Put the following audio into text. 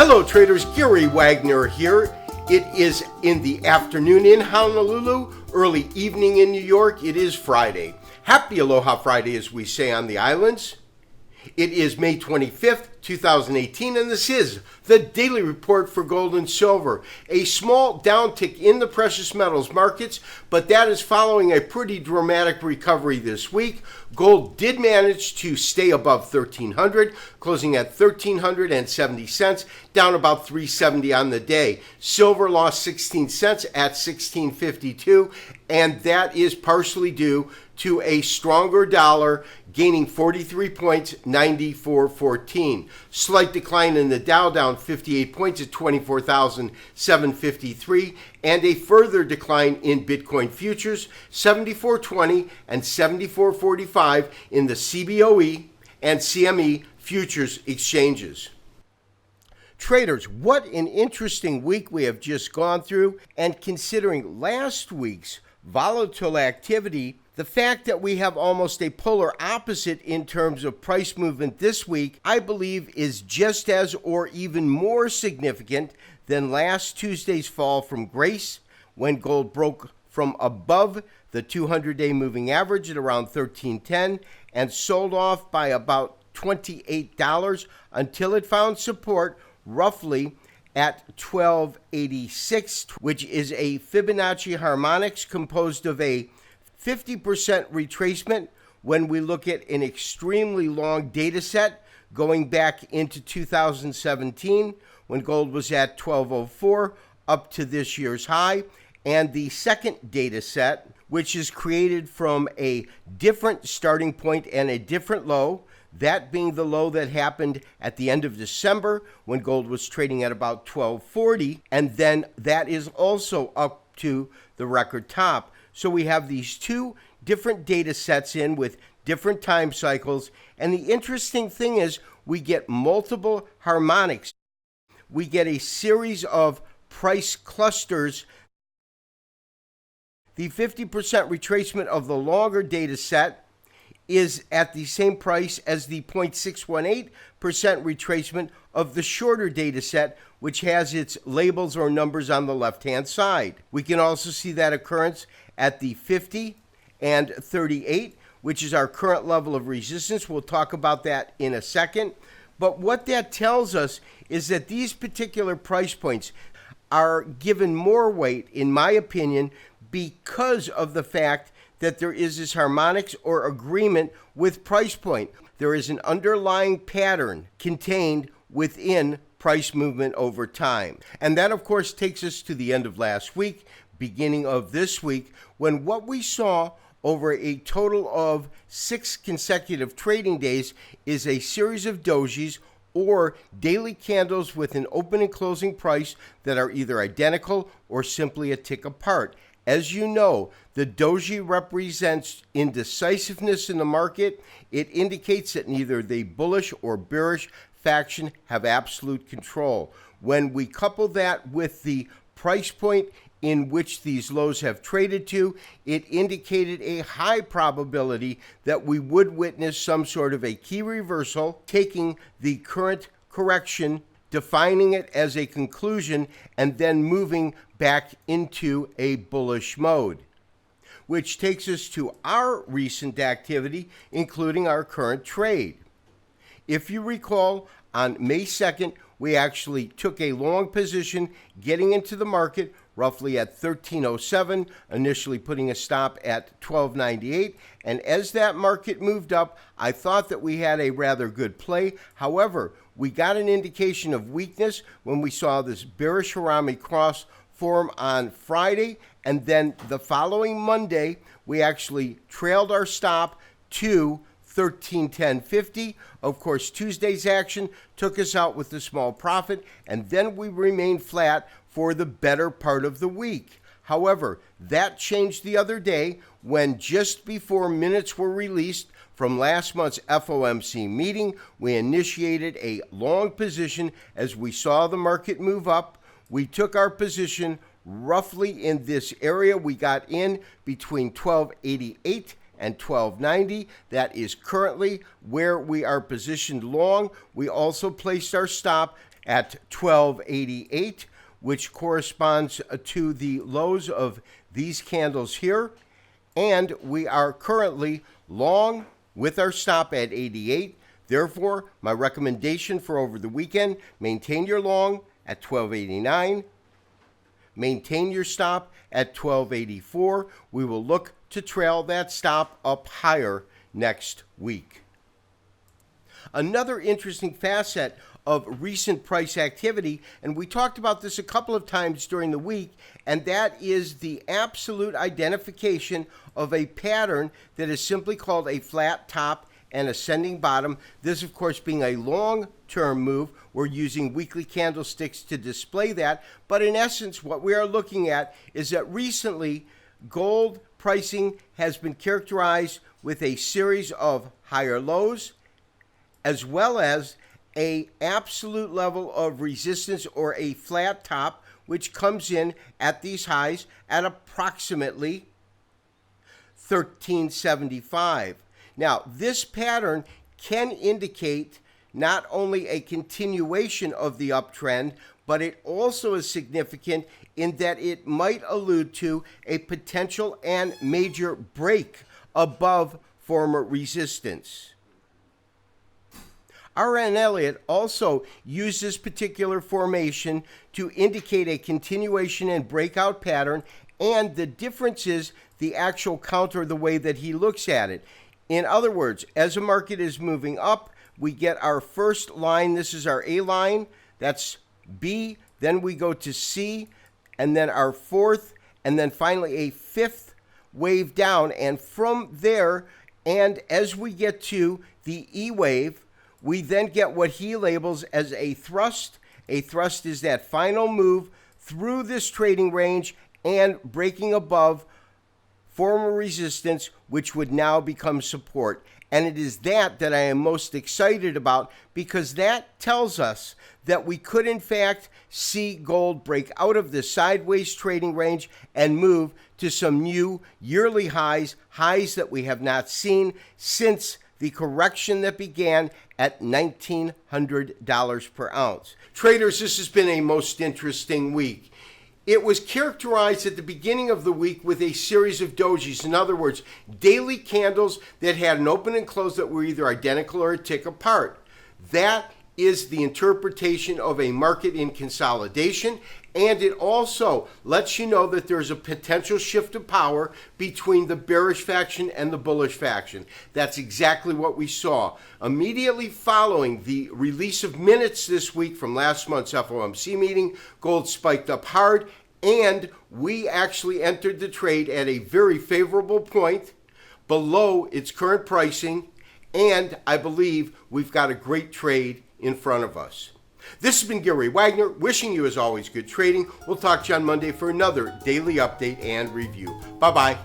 Hello traders, Gary Wagner here. It is in the afternoon in Honolulu, early evening in New York. It is Friday. Happy Aloha Friday, as we say on the islands. It is May 25th, 2018, and this is the Daily Report for Gold and Silver. A small downtick in the precious metals markets, but that is following a pretty dramatic recovery this week. Gold did manage to stay above 1,300, closing at 1,370 cents, down about 370 on the day. Silver lost 16 cents at 16.52, and that is partially due to a stronger dollar, gaining 43 points, 94.14. Slight decline in the Dow, down 58 points at 24,753, and a further decline in Bitcoin futures, 74.20 and 74.45 in the CBOE and CME futures exchanges. Traders, what an interesting week we have just gone through, and considering last week's volatile activity, the fact that we have almost a polar opposite in terms of price movement this week, I believe is just as or even more significant than last Tuesday's fall from grace, when gold broke from above the 200-day moving average at around 1310 and sold off by about $28 until it found support roughly at 1286, which is a Fibonacci harmonics composed of a 50% retracement when we look at an extremely long data set going back into 2017 when gold was at 1204 up to this year's high, and the second data set, which is created from a different starting point and a different low, that being the low that happened at the end of December when gold was trading at about 1240, and then that is also up to the record top. So we have these two different data sets in with different time cycles, and the interesting thing is we get multiple harmonics. We get a series of price clusters. The 50% retracement of the longer data set is at the same price as the 0.618% retracement of the shorter data set, which has its labels or numbers on the left-hand side. We can also see that occurrence at the 50 and 38, which is our current level of resistance. We'll talk about that in a second. But what that tells us is that these particular price points are given more weight, in my opinion, because of the fact that there is this harmonics or agreement with price point. There is an underlying pattern contained within price movement over time. And that, of course, takes us to the end of last week, beginning of this week, when what we saw over a total of 6 consecutive trading days is a series of dojis, or daily candles with an open and closing price that are either identical or simply a tick apart. As you know, the doji represents indecisiveness in the market. It indicates that neither the bullish or bearish faction have absolute control. When we couple that with the price point in which these lows have traded to, it indicated a high probability that we would witness some sort of a key reversal, taking the current correction, defining it as a conclusion, and then moving back into a bullish mode. Which takes us to our recent activity, including our current trade. If you recall, on May 2nd, we actually took a long position getting into the market roughly at 1307, initially putting a stop at 1298. And as that market moved up, I thought that we had a rather good play. However, we got an indication of weakness when we saw this bearish Harami cross form on Friday, and then the following Monday, we actually trailed our stop to 1310.50. Of course, Tuesday's action took us out with a small profit, and then we remained flat for the better part of the week. However, that changed the other day when, just before minutes were released from last month's FOMC meeting, we initiated a long position as we saw the market move up. We took our position roughly in this area. We got in between 1288 and 1290. That is currently where we are positioned long. We also placed our stop at 1288, which corresponds to the lows of these candles here. And we are currently long with our stop at 88. Therefore, my recommendation for over the weekend, maintain your long at 1289. Maintain your stop at 1284. We will look to trail that stop up higher next week. Another interesting facet of recent price activity, and we talked about this a couple of times during the week, and that is the absolute identification of a pattern that is simply called a flat top and ascending bottom. This, of course, being a long-term move. We're using weekly candlesticks to display that. But in essence, what we are looking at is that recently, gold pricing has been characterized with a series of higher lows, as well as a absolute level of resistance or a flat top, which comes in at these highs at approximately 1375. Now, this pattern can indicate not only a continuation of the uptrend, but it also is significant in that it might allude to a potential and major break above former resistance. R.N. Elliott also used this particular formation to indicate a continuation and breakout pattern, and the difference is the actual counter, the way that he looks at it. In other words, as a market is moving up, we get our first line. This is our A line. That's B. Then we go to C, and then our fourth, and then finally a fifth wave down. And from there, and as we get to the E wave, we then get what he labels as a thrust. A thrust is that final move through this trading range and breaking above former resistance, which would now become support. And it is that I am most excited about, because that tells us that we could in fact see gold break out of the sideways trading range and move to some new yearly highs that we have not seen since the correction that began at $1,900 per ounce. Traders, this has been a most interesting week. It was characterized at the beginning of the week with a series of dojis. In other words, daily candles that had an open and close that were either identical or a tick apart. That is the interpretation of a market in consolidation, and it also lets you know that there's a potential shift of power between the bearish faction and the bullish faction. That's exactly what we saw. Immediately following the release of minutes this week from last month's FOMC meeting, gold spiked up hard, and we actually entered the trade at a very favorable point below its current pricing, and I believe we've got a great trade in front of us. This has been Gary Wagner, wishing you, as always, good trading. We'll talk to you on Monday for another daily update and review. Bye-bye.